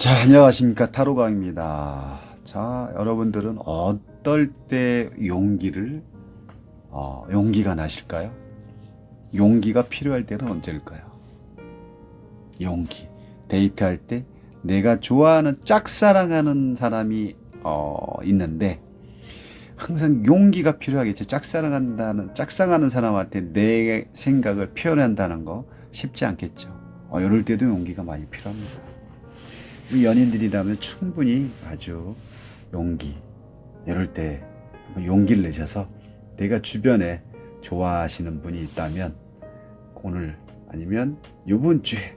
자, 안녕하십니까. 타로강입니다. 자, 여러분들은 어떨 때 용기가 나실까요? 용기가 필요할 때는 언제일까요? 용기. 데이트할 때 내가 좋아하는 짝사랑하는 사람이 있는데 항상 용기가 필요하겠죠. 짝사랑하는 사람한테 내 생각을 표현한다는 거 쉽지 않겠죠. 이럴 때도 용기가 많이 필요합니다. 우리 연인들이라면 충분히 아주 이럴 때 한번 용기를 내셔서 내가 주변에 좋아하시는 분이 있다면 오늘 아니면 이번 주에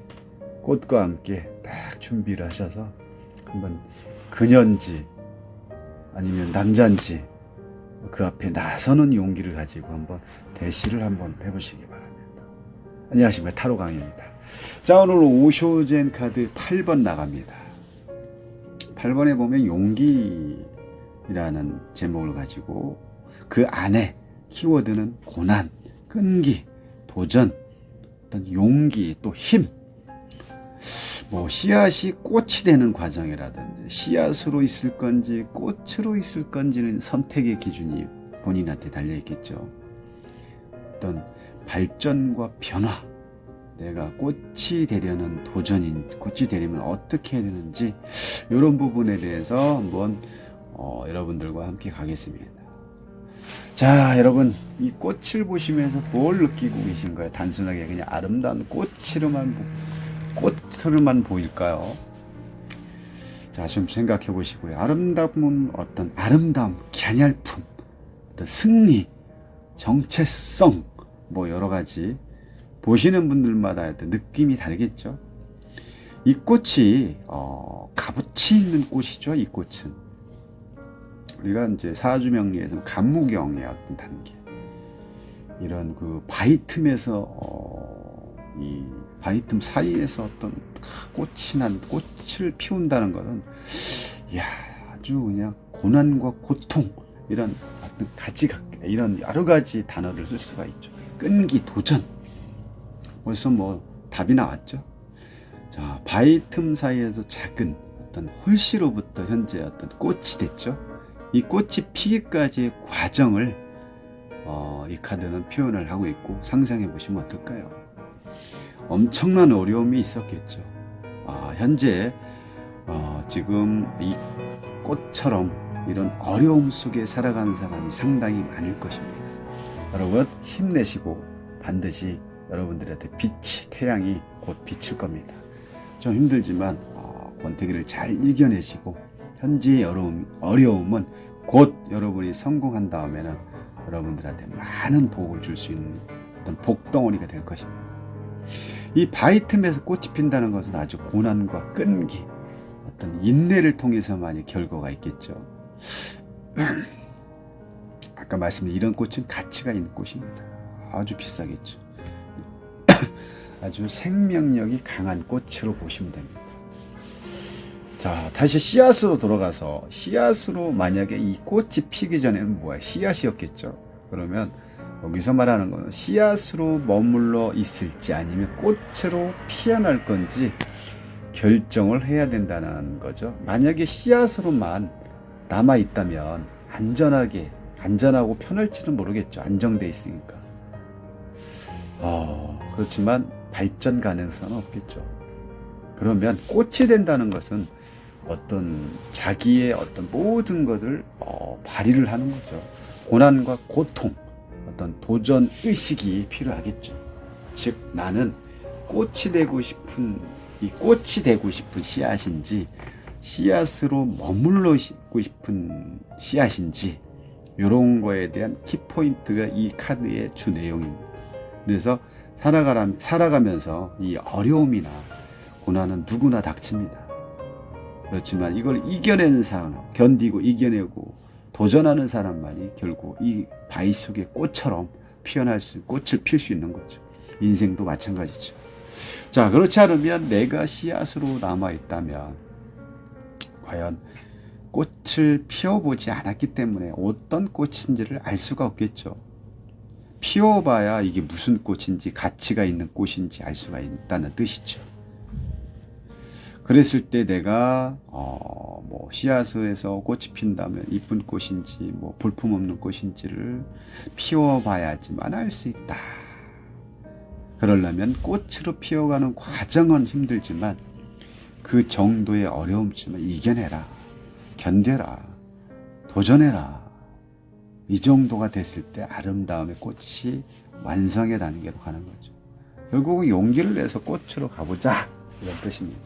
꽃과 함께 딱 준비를 하셔서 한번 그녀인지 아니면 남자인지 그 앞에 나서는 용기를 가지고 한번 대시를 한번 해보시기 바랍니다. 안녕하십니까. 타로강입니다. 자, 오늘 오쇼젠 카드 8번 나갑니다. 8번에 보면 용기라는 제목을 가지고 그 안에 키워드는 고난, 끈기, 도전, 어떤 용기, 또 힘, 씨앗이 꽃이 되는 과정이라든지 씨앗으로 있을 건지 꽃으로 있을 건지는 선택의 기준이 본인한테 달려있겠죠. 어떤 발전과 변화, 내가 꽃이 되려는 꽃이 되려면 어떻게 해야 되는지 이런 부분에 대해서 한번 여러분들과 함께 가겠습니다. 자, 여러분 이 꽃을 보시면서 뭘 느끼고 계신가요? 단순하게 그냥 아름다운 꽃으로만 보일까요? 자, 좀 생각해 보시고요. 아름다움은 어떤 아름다움, 갸냘품, 어떤 승리, 정체성, 여러 가지 보시는 분들마다 느낌이 다르겠죠. 이 꽃이 값어치 있는 꽃이죠. 이 꽃은 우리가 이제 사주명리에서 간무경의 어떤 단계, 이런 그 바위틈에서 이 바위틈 사이에서 어떤 꽃을 피운다는 것은 아주 그냥 고난과 고통, 이런 어떤 이런 여러 가지 단어를 쓸 수가 있죠. 끈기, 도전. 벌써 답이 나왔죠. 자, 바위 틈 사이에서 작은 어떤 홀씨로부터 현재 어떤 꽃이 됐죠. 이 꽃이 피기까지의 과정을 이 카드는 표현을 하고 있고, 상상해 보시면 어떨까요? 엄청난 어려움이 있었겠죠. 현재 지금 이 꽃처럼 이런 어려움 속에 살아가는 사람이 상당히 많을 것입니다. 여러분 힘내시고 반드시 여러분들한테 태양이 곧 비칠 겁니다. 좀 힘들지만 권태기를 잘 이겨내시고 현재의 어려움은 곧 여러분이 성공한 다음에는 여러분들한테 많은 복을 줄 수 있는 어떤 복덩어리가 될 것입니다. 이 바위 틈에서 꽃이 핀다는 것은 아주 고난과 끈기, 어떤 인내를 통해서만이 결과가 있겠죠. 아까 말씀드린 이런 꽃은 가치가 있는 꽃입니다. 아주 비싸겠죠. 아주 생명력이 강한 꽃으로 보시면 됩니다. 자, 다시 씨앗으로 돌아가서 씨앗으로 만약에 이 꽃이 피기 전에는 씨앗이었겠죠. 그러면 여기서 말하는 것은 씨앗으로 머물러 있을지 아니면 꽃으로 피어날 건지 결정을 해야 된다는 거죠. 만약에 씨앗으로만 남아 있다면 안전하고 편할지는 모르겠죠. 안정돼 있으니까. 그렇지만 발전 가능성은 없겠죠. 그러면 꽃이 된다는 것은 어떤 자기의 어떤 모든 것을 발휘를 하는 거죠. 고난과 고통, 어떤 도전 의식이 필요하겠죠. 즉 나는 꽃이 되고 싶은 씨앗인지 씨앗으로 머물러 있고 싶은 씨앗인지, 이런 거에 대한 키포인트가 이 카드의 주 내용입니다. 그래서 살아가면서 이 어려움이나 고난은 누구나 닥칩니다. 그렇지만 이걸 이겨내는 사람, 견디고 이겨내고 도전하는 사람만이 결국 이 바위 속의 꽃처럼 꽃을 필 수 있는 거죠. 인생도 마찬가지죠. 자, 그렇지 않으면 내가 씨앗으로 남아있다면 과연 꽃을 피워보지 않았기 때문에 어떤 꽃인지를 알 수가 없겠죠. 피워봐야 이게 무슨 꽃인지, 가치가 있는 꽃인지 알 수가 있다는 뜻이죠. 그랬을 때 내가 뭐 씨앗에서 꽃이 핀다면 이쁜 꽃인지 뭐 볼품없는 꽃인지를 피워봐야지만 알 수 있다. 그러려면 꽃으로 피어가는 과정은 힘들지만 그 정도의 어려움쯤을 이겨내라. 견뎌라. 도전해라. 이 정도가 됐을 때 아름다움의 꽃이 완성의 단계로 가는 거죠. 결국은 용기를 내서 꽃으로 가보자, 이런 뜻입니다.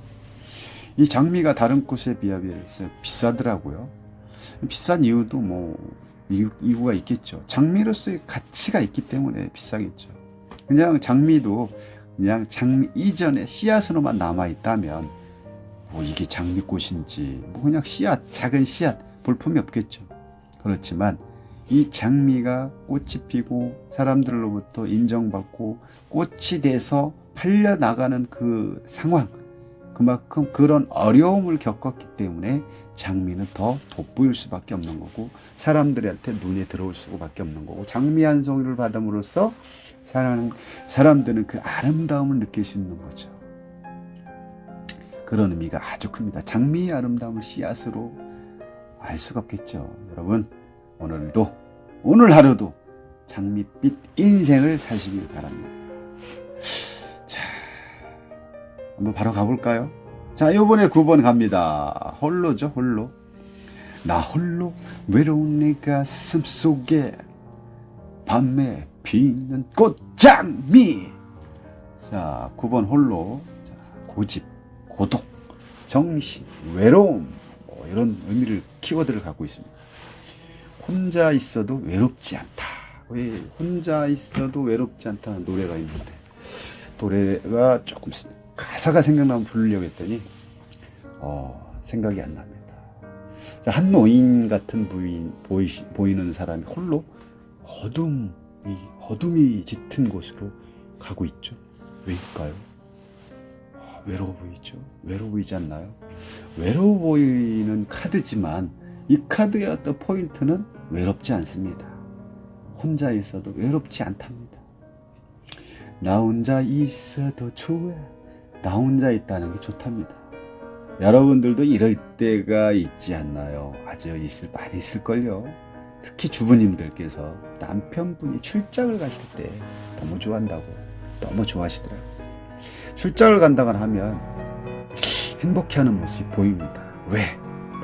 이 장미가 다른 꽃에 비해서 비싸더라고요. 비싼 이유도 뭐 이유가 있겠죠. 장미로서의 가치가 있기 때문에 비싸겠죠. 그냥 장미도 그냥 장미 이전에 씨앗으로만 남아 있다면 뭐 이게 장미꽃인지 뭐 그냥 씨앗, 작은 씨앗, 볼품이 없겠죠. 그렇지만 이 장미가 꽃이 피고 사람들로부터 인정받고 꽃이 돼서 팔려나가는 그 상황, 그만큼 그런 어려움을 겪었기 때문에 장미는 더 돋보일 수밖에 없는 거고 사람들한테 눈에 들어올 수밖에 없는 거고 장미 한 송이를 받음으로써 사람들은 그 아름다움을 느낄 수 있는 거죠. 그런 의미가 아주 큽니다. 장미의 아름다움을 씨앗으로 알 수가 없겠죠. 여러분, 오늘 하루도 장미빛 인생을 사시길 바랍니다. 자, 한번 바로 가볼까요? 자, 요번에 9번 갑니다. 홀로죠, 홀로. 나 홀로 외로운 내 가슴 속에 밤에 피는 꽃장미. 자, 9번 홀로. 자, 고집, 고독, 정신, 외로움, 뭐 이런 의미를 키워드를 갖고 있습니다. 혼자 있어도 외롭지 않다. 왜 혼자 있어도 외롭지 않다는 노래가 있는데 노래가 조금 가사가 생각나면 부르려고 했더니 생각이 안 납니다. 자, 한 노인 같은 보이는 사람이 홀로 어둠이 짙은 곳으로 가고 있죠. 왜일까요? 외로워 보이죠? 외로워 보이지 않나요? 외로워 보이는 카드지만 이 카드의 어떤 포인트는 외롭지 않습니다. 혼자 있어도 외롭지 않답니다. 나 혼자 있어도 좋아. 나 혼자 있다는 게 좋답니다. 여러분들도 이럴 때가 있지 않나요? 아주 많이 있을걸요. 특히 주부님들께서 남편분이 출장을 가실 때 너무 좋아한다고, 너무 좋아하시더라고요. 출장을 간다고 하면 행복해하는 모습이 보입니다. 왜?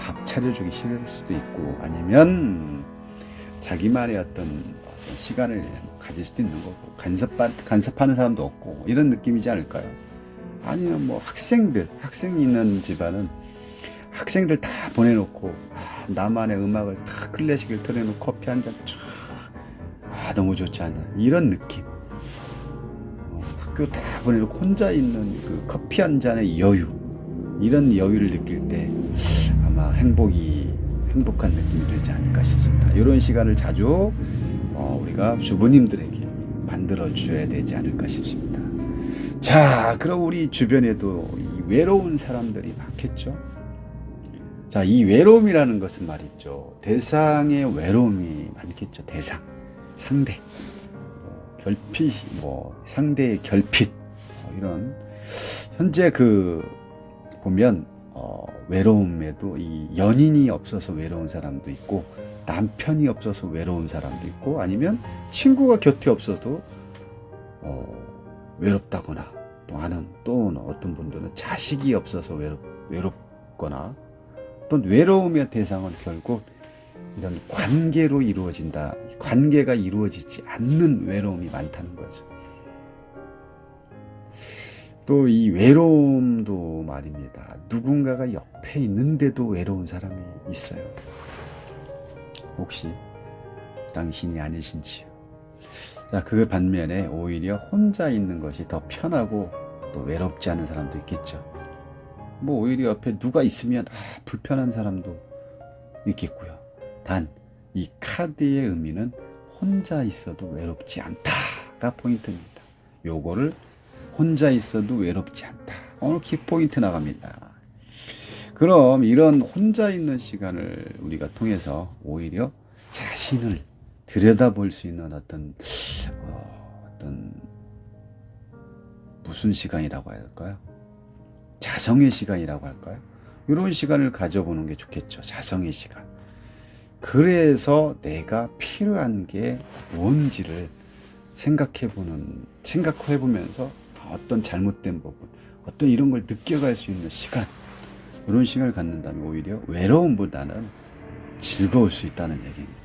밥 차려주기 싫을 수도 있고 아니면 자기만의 어떤 시간을 가질 수도 있는 거고 간섭하는 사람도 없고 이런 느낌이지 않을까요? 아니면 뭐 학생이 있는 집안은 학생들 다 보내놓고 나만의 음악을 다 클래식을 틀어놓고 커피 한 잔 너무 좋지 않아 이런 느낌. 학교 다 보내놓고 혼자 있는 그 커피 한 잔의 여유, 이런 여유를 느낄 때 아마 행복한 느낌이 들지 않을까 싶습니다. 이런 시간을 자주 우리가 주부님들에게 만들어 줘야 되지 않을까 싶습니다. 자, 그럼 우리 주변에도 이 외로운 사람들이 많겠죠. 자, 이 외로움이라는 것은 말이죠, 대상의 외로움이 많겠죠. 대상, 상대, 결핍, 상대의 결핍, 이런 현재 보면 외로움에도 이 연인이 없어서 외로운 사람도 있고 남편이 없어서 외로운 사람도 있고 아니면 친구가 곁에 없어도 외롭다거나 또 어떤 분들은 자식이 없어서 외롭거나 또 외로움의 대상은 결국 이런 관계로 이루어진다. 관계가 이루어지지 않는 외로움이 많다는 거죠. 또 이 외로움도 말입니다. 누군가가 옆에 있는데도 외로운 사람이 있어요. 혹시 당신이 아니신지요? 자, 그 반면에 오히려 혼자 있는 것이 더 편하고 또 외롭지 않은 사람도 있겠죠. 뭐 오히려 옆에 누가 있으면 불편한 사람도 있겠고요. 단 이 카드의 의미는 혼자 있어도 외롭지 않다가 포인트입니다. 요거를 혼자 있어도 외롭지 않다. 오늘 키포인트 나갑니다. 그럼 이런 혼자 있는 시간을 우리가 통해서 오히려 자신을 들여다볼 수 있는 어떤 무슨 시간이라고 해야 할까요? 자성의 시간이라고 할까요? 이런 시간을 가져보는 게 좋겠죠. 자성의 시간. 그래서 내가 필요한 게 뭔지를 생각해보면서 어떤 잘못된 부분, 어떤 이런 걸 느껴갈 수 있는 시간, 이런 시간을 갖는다면 오히려 외로움보다는 즐거울 수 있다는 얘기입니다.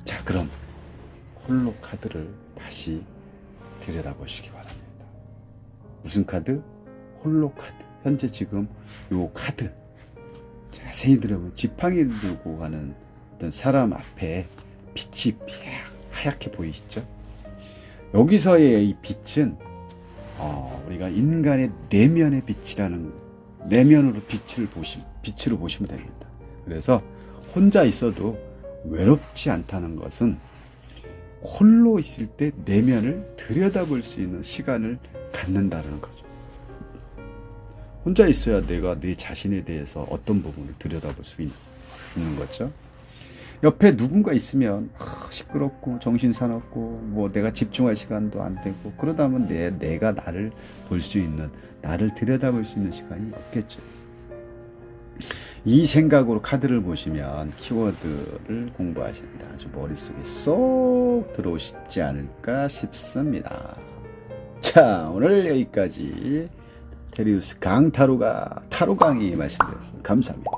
자, 그럼 홀로 카드를 다시 들여다보시기 바랍니다. 무슨 카드? 홀로 카드. 현재 지금 요 카드 자세히 들어보면 지팡이 들고 가는 어떤 사람 앞에 빛이 하얗게 보이시죠? 여기서의 이 빛은 우리가 인간의 내면의 빛이라는, 내면으로 빛으로 보시면 됩니다. 그래서 혼자 있어도 외롭지 않다는 것은 홀로 있을 때 내면을 들여다볼 수 있는 시간을 갖는다는 거죠. 혼자 있어야 내가 내 자신에 대해서 어떤 부분을 들여다볼 수 있는 거죠. 옆에 누군가 있으면 시끄럽고 정신사납고 뭐 내가 집중할 시간도 안 되고 그러다 보면 내가 나를 볼 수 있는, 나를 들여다볼 수 있는 시간이 없겠죠. 이 생각으로 카드를 보시면 키워드를 공부하시는데 아주 머릿속에 쏙 들어오시지 않을까 싶습니다. 자, 오늘 여기까지 테리우스 강타로가 타로 강의 말씀드렸습니다. 감사합니다.